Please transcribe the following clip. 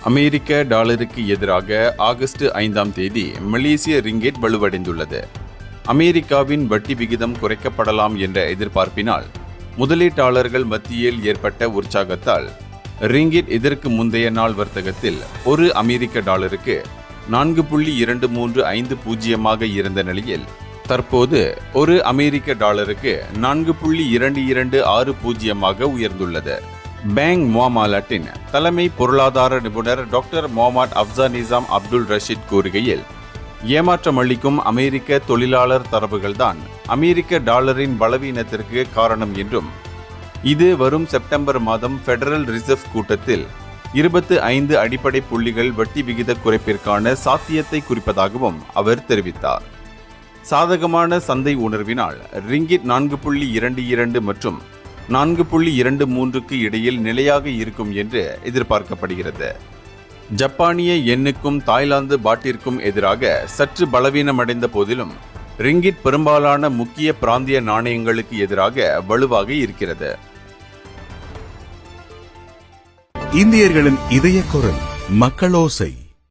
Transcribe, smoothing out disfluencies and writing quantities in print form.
அமெரிக்க டாலருக்கு எதிராக ஆகஸ்ட் 5ஆம் தேதி மலேசிய ரிங்கெட் வலுவடைந்துள்ளது. அமெரிக்காவின் வட்டி விகிதம் குறைக்கப்படலாம் என்ற எதிர்பார்ப்பினால் முதலீட்டாளர்கள் மத்தியில் ஏற்பட்ட உற்சாகத்தால் ரிங்கெட் இதற்கு முந்தைய நாள் வர்த்தகத்தில் ஒரு அமெரிக்க டாலருக்கு 4.2350 இருந்த நிலையில் தற்போது ஒரு அமெரிக்க டாலருக்கு 4.2260 உயர்ந்துள்ளது. பேங்க் முஆமலாட்டின் தலைமை பொருளாதார நிபுணர் டாக்டர் முகமது அப்சார் நிசாம் அப்துல் ரஷீத் கூறுகையில், ஏமாற்றம் அளிக்கும் அமெரிக்க தொழிலாளர் தரவுகள்தான் அமெரிக்க டாலரின் பலவீனத்திற்கு காரணம் என்றும், இது வரும் செப்டம்பர் மாதம் ஃபெடரல் ரிசர்வ் கூட்டத்தில் 25 அடிப்படை புள்ளிகள் வட்டி விகித குறைப்பிற்கான சாத்தியத்தை குறிப்பதாகவும் அவர் தெரிவித்தார். சாதகமான சந்தை உணர்வினால் ரிங்கிட் 4.22 மற்றும் 4.23க்கு இடையில் நிலையாக இருக்கும் என்று எதிர்பார்க்கப்படுகிறது. ஜப்பானிய யென்னுக்கும் தாய்லாந்து பாட்டிற்கும் எதிராக சற்று பலவீனமடைந்த போதிலும் ரிங்கிட் பெரும்பாலான முக்கிய பிராந்திய நாணயங்களுக்கு எதிராக வலுவாக இருக்கிறது. இந்தியர்களின் இதய குரல் மக்களோசை.